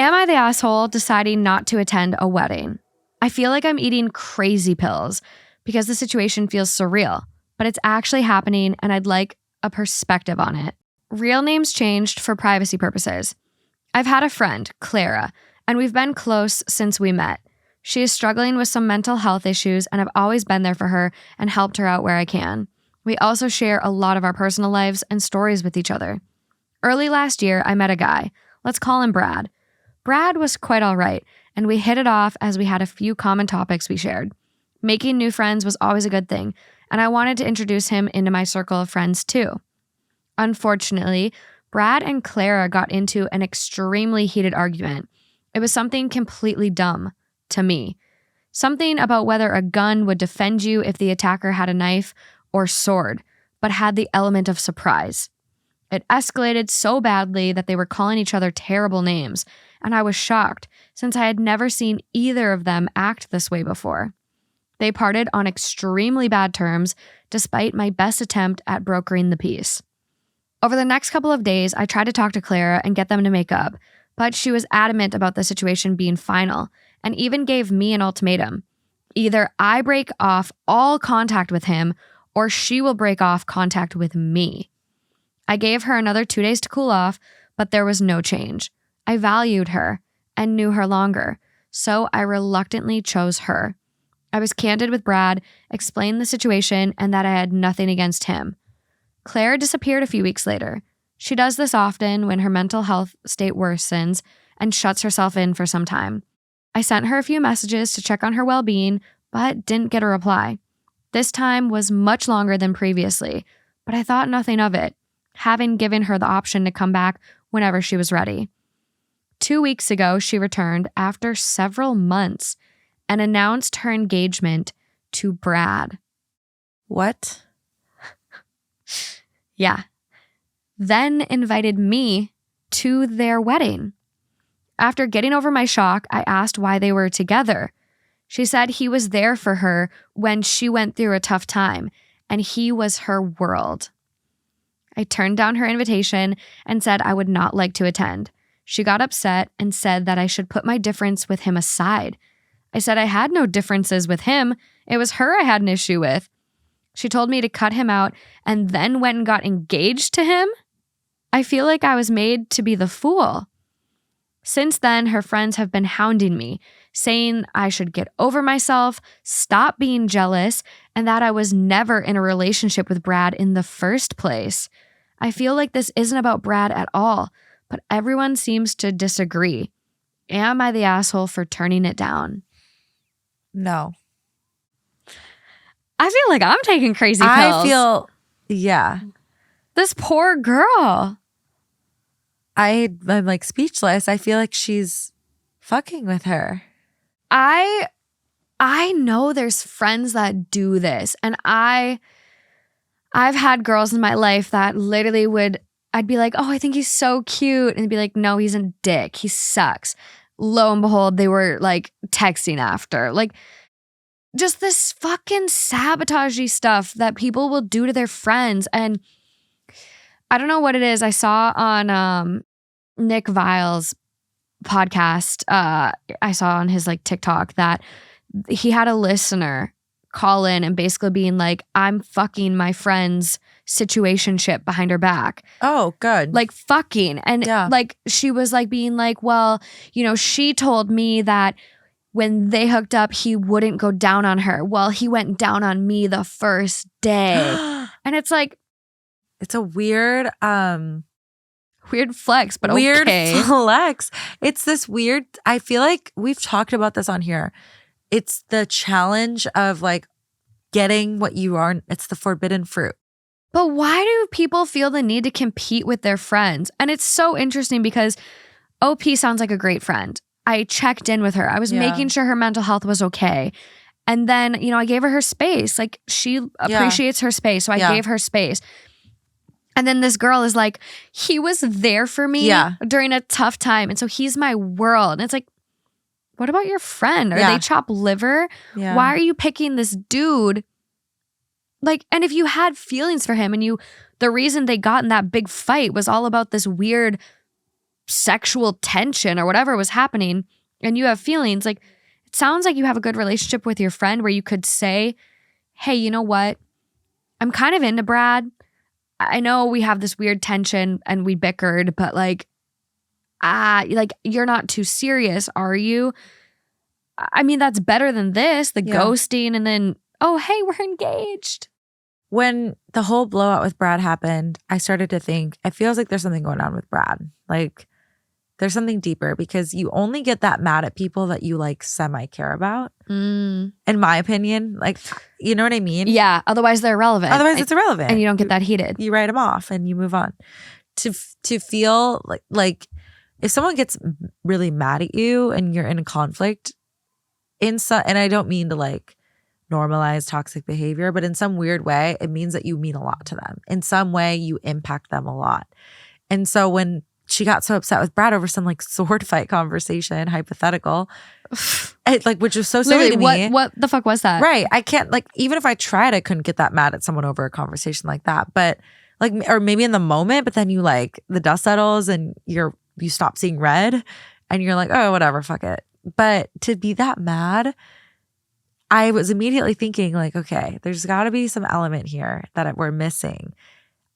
Am I the asshole deciding not to attend a wedding? I feel like I'm eating crazy pills because the situation feels surreal, but it's actually happening and I'd like a perspective on it. Real names changed for privacy purposes. I've had a friend, Clara, and we've been close since we met. She is struggling with some mental health issues and I've always been there for her and helped her out where I can. We also share a lot of our personal lives and stories with each other. Early last year, I met a guy. Let's call him Brad. Brad was quite all right, and we hit it off as we had a few common topics we shared. Making new friends was always a good thing, and I wanted to introduce him into my circle of friends too. Unfortunately, Brad and Clara got into an extremely heated argument. It was something completely dumb to me. Something about whether a gun would defend you if the attacker had a knife or sword, but had the element of surprise. It escalated so badly that they were calling each other terrible names, and I was shocked since I had never seen either of them act this way before. They parted on extremely bad terms despite my best attempt at brokering the peace. Over the next couple of days, I tried to talk to Clara and get them to make up, but she was adamant about the situation being final and even gave me an ultimatum. Either I break off all contact with him or she will break off contact with me. I gave her another 2 days to cool off, but there was no change. I valued her and knew her longer, so I reluctantly chose her. I was candid with Brad, explained the situation, and that I had nothing against him. Claire disappeared a few weeks later. She does this often when her mental health state worsens and shuts herself in for some time. I sent her a few messages to check on her well-being, but didn't get a reply. This time was much longer than previously, but I thought nothing of it, having given her the option to come back whenever she was ready. 2 weeks ago, she returned after several months and announced her engagement to Brad. What? Yeah. Then invited me to their wedding. After getting over my shock, I asked why they were together. She said he was there for her when she went through a tough time, and he was her world. I turned down her invitation and said I would not like to attend. She got upset and said that I should put my difference with him aside. I said I had no differences with him. It was her I had an issue with. She told me to cut him out and then went and got engaged to him. I feel like I was made to be the fool. Since then, her friends have been hounding me, saying I should get over myself, stop being jealous, and that I was never in a relationship with Brad in the first place. I feel like this isn't about Brad at all, but everyone seems to disagree. Am I the asshole for turning it down? No. I feel like I'm taking crazy pills. Yeah. This poor girl. I'm like speechless. I feel like she's fucking with her. I know there's friends that do this, and I've had girls in my life that literally I'd be like, oh, I think he's so cute. And they'd be like, no, he's a dick. He sucks. Lo and behold, they were like texting after. Like just this fucking sabotagey stuff that people will do to their friends. And I don't know what it is. I saw on Nick Vile's podcast, I saw on his like TikTok that he had a listener call in and basically being like, I'm fucking my friend's situationship behind her back. Oh, good. Like fucking. And like she was like being like, well, you know, she told me that when they hooked up, he wouldn't go down on her. Well, he went down on me the first day. And it's like, it's a weird flex, but weird okay. flex. It's this weird, I feel like we've talked about this on here. It's the challenge of like getting what you are. It's the forbidden fruit. But why do people feel the need to compete with their friends? And it's so interesting because OP sounds like a great friend. I checked in with her. I was making sure her mental health was okay. And then, you know, I gave her space. Like she appreciates her space. So I gave her space. And then this girl is like, he was there for me during a tough time. And so he's my world. And it's like, what about your friend? Are they chop liver? Yeah. Why are you picking this dude? Like, and if you had feelings for him and the reason they got in that big fight was all about this weird sexual tension or whatever was happening and you have feelings, like it sounds like you have a good relationship with your friend where you could say, hey, you know what? I'm kind of into Brad. I know we have this weird tension and we bickered, but like you're not too serious, are you? I mean, that's better than this, the ghosting and then, oh, hey, we're engaged. When the whole blowout with Brad happened, I started to think, it feels like there's something going on with Brad. Like there's something deeper because you only get that mad at people that you like semi-care about. In my opinion, like, you know what I mean? Yeah. Otherwise they're irrelevant. Otherwise it's irrelevant. And you don't get that heated. You write them off and you move on. To feel like if someone gets really mad at you and you're in a conflict, and I don't mean to like normalize toxic behavior, but in some weird way, it means that you mean a lot to them. In some way, you impact them a lot. And so when she got so upset with Brad over some like sword fight conversation, hypothetical, which was so silly to me. What the fuck was that? Right. I can't, like, even if I tried, I couldn't get that mad at someone over a conversation like that. But like, or maybe in the moment, but then you like, the dust settles and you stop seeing red and you're like, oh, whatever, fuck it. But to be that mad, I was immediately thinking like, okay, there's got to be some element here that we're missing.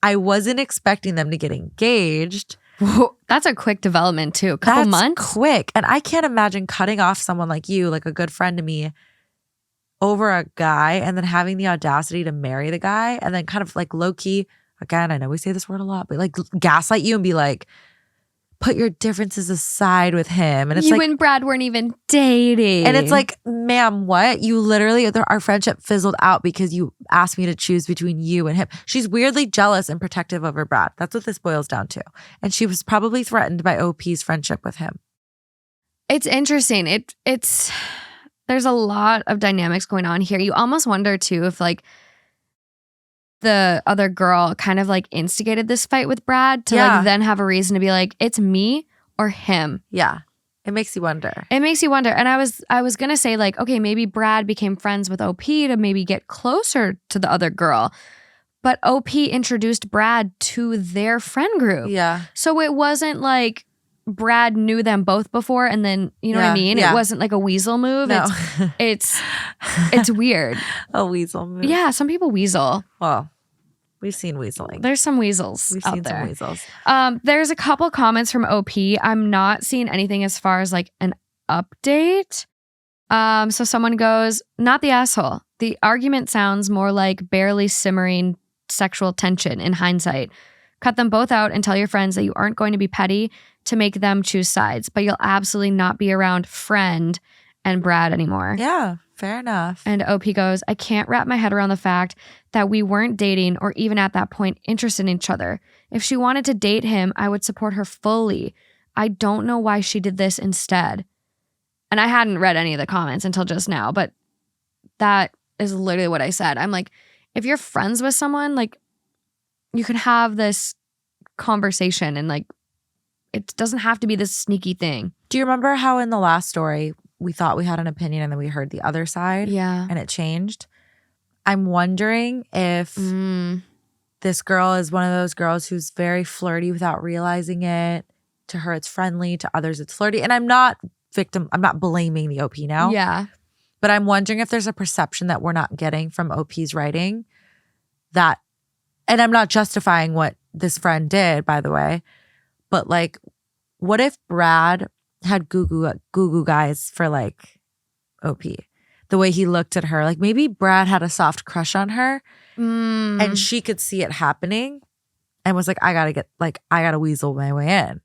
I wasn't expecting them to get engaged. Whoa, that's a quick development too. A couple months? Quick. And I can't imagine cutting off someone like you, like a good friend to me, over a guy and then having the audacity to marry the guy and then kind of like low key, again, I know we say this word a lot, but like gaslight you and be like, put your differences aside with him. And it's you and Brad weren't even dating. And it's like, ma'am, what? You literally, our friendship fizzled out because you asked me to choose between you and him. She's weirdly jealous and protective over Brad. That's what this boils down to. And she was probably threatened by OP's friendship with him. It's interesting. It's there's a lot of dynamics going on here. You almost wonder too if like the other girl kind of like instigated this fight with Brad to like then have a reason to be like, it's me or him. Yeah. It makes you wonder. It makes you wonder. And I was going to say like, okay, maybe Brad became friends with OP to maybe get closer to the other girl. But OP introduced Brad to their friend group. Yeah. So it wasn't like Brad knew them both before and then, you know what I mean? Yeah. It wasn't like a weasel move. No. It's weird. A weasel move. Yeah, some people weasel. Well, we've seen weaseling. There's some weasels We've out seen there. some weasels. There's a couple comments from OP. I'm not seeing anything as far as like an update. So someone goes, not the asshole. The argument sounds more like barely simmering sexual tension in hindsight. Cut them both out and tell your friends that you aren't going to be petty to make them choose sides, but you'll absolutely not be around friend and Brad anymore. Yeah, fair enough. And OP goes, I can't wrap my head around the fact that we weren't dating or even at that point interested in each other. If she wanted to date him, I would support her fully. I don't know why she did this instead. And I hadn't read any of the comments until just now, but that is literally what I said. I'm like, if you're friends with someone, like, you can have this conversation and like, it doesn't have to be this sneaky thing. Do you remember how in the last story, we thought we had an opinion and then we heard the other side? Yeah. And it changed. I'm wondering if this girl is one of those girls who's very flirty without realizing it. To her, it's friendly. To others, it's flirty. And I'm not blaming the OP now. Yeah. But I'm wondering if there's a perception that we're not getting from OP's writing that, and I'm not justifying what this friend did, by the way, but like, what if Brad had goo guys for like OP? The way he looked at her, like maybe Brad had a soft crush on her and she could see it happening and was like, I gotta weasel my way in.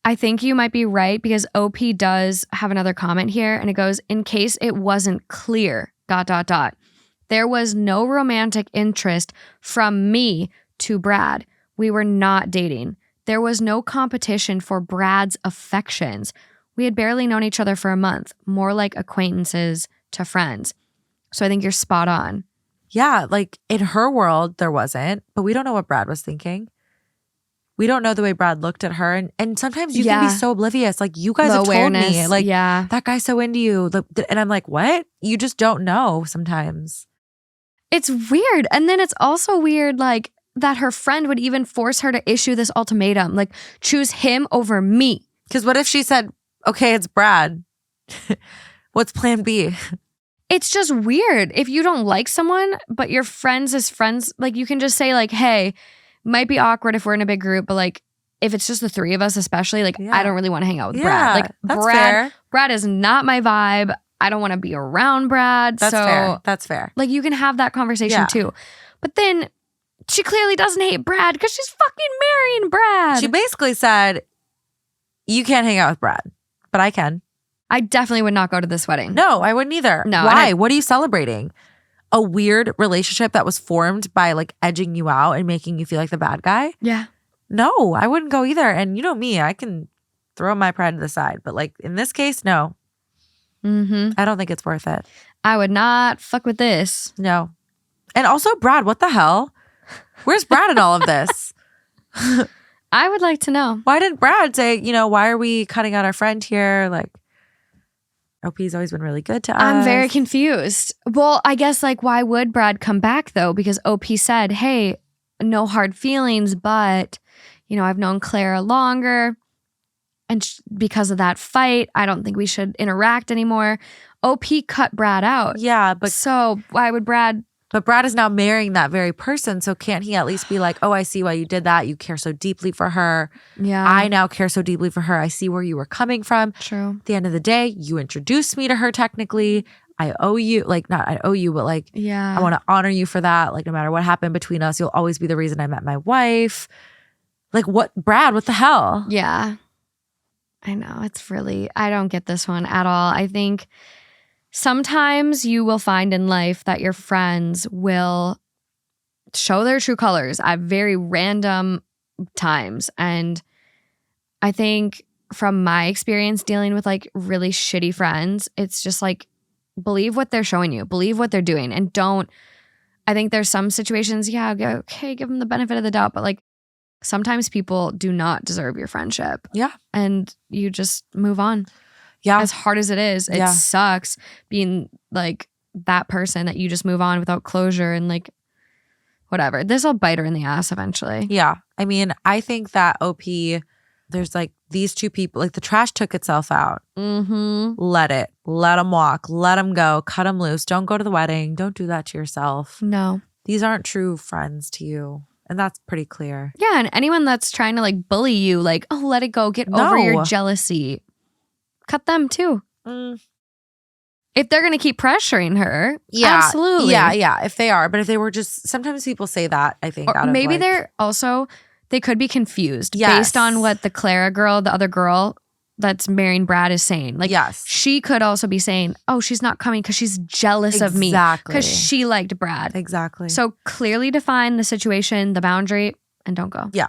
I think you might be right because OP does have another comment here and it goes, in case it wasn't clear, ... There was no romantic interest from me to Brad. We were not dating. There was no competition for Brad's affections. We had barely known each other for a month, more like acquaintances to friends. So I think you're spot on. Yeah, like in her world, there wasn't, but we don't know what Brad was thinking. We don't know the way Brad looked at her. And sometimes you can be so oblivious. Like, you guys have told me, like, that guy's so into you. And I'm like, what? You just don't know sometimes. It's weird. And then it's also weird, like, that her friend would even force her to issue this ultimatum. Like, choose him over me. Because what if she said, okay, it's Brad. What's plan B? It's just weird. If you don't like someone, but your friends is friends, like you can just say like, hey, might be awkward if we're in a big group, but like if it's just the three of us especially, like I don't really want to hang out with Brad. Like that's fair. Brad is not my vibe. I don't want to be around Brad. That's fair. That's fair. Like you can have that conversation too. But then she clearly doesn't hate Brad because she's fucking marrying Brad. She basically said, you can't hang out with Brad, but I can. I definitely would not go to this wedding. No, I wouldn't either. No. Why? What are you celebrating? A weird relationship that was formed by like edging you out and making you feel like the bad guy? Yeah. No, I wouldn't go either. And you know me, I can throw my pride to the side. But like in this case, no. I don't think it's worth it. I would not fuck with this. No. And also, Brad, what the hell? Where's Brad in all of this? I would like to know. Why didn't Brad say, why are we cutting out our friend here? Like, OP's always been really good to us. I'm very confused. Well, I guess like why would Brad come back though? Because OP said, hey, no hard feelings, but I've known Clara longer. And because of that fight, I don't think we should interact anymore. OP cut Brad out. Yeah, but so why would Brad? But Brad is now marrying that very person. So can't he at least be like, oh, I see why you did that. You care so deeply for her. Yeah. I now care so deeply for her. I see where you were coming from. True. At the end of the day, you introduced me to her technically. I owe you, like not I owe you, but like I want to honor you for that. Like no matter what happened between us, you'll always be the reason I met my wife. Like what, Brad, what the hell? Yeah. I know. It's really, I don't get this one at all. I think sometimes you will find in life that your friends will show their true colors at very random times. And I think from my experience dealing with like really shitty friends, it's just like, believe what they're showing you, believe what they're doing. And I think there's some situations, okay, give them the benefit of the doubt. But like sometimes people do not deserve your friendship. Yeah. And you just move on. Yeah. As hard as it is, it sucks being like that person that you just move on without closure and like whatever. This will bite her in the ass eventually. Yeah. I mean, I think that OP, there's like these two people, like the trash took itself out. Let them walk, let them go, cut them loose. Don't go to the wedding. Don't do that to yourself. No. These aren't true friends to you. And that's pretty clear. Yeah. And anyone that's trying to like bully you, like, oh, let it go. Get over your jealousy. Cut them too. If they're going to keep pressuring her, absolutely. Yeah, if they are. But if they were just, sometimes people say that, I think. Or maybe they could be confused based on what the Clara girl, the other girl that's marrying Brad is saying. Like, she could also be saying, oh, she's not coming because she's jealous of me. Because she liked Brad. Exactly. So clearly define the situation, the boundary, and don't go. Yeah.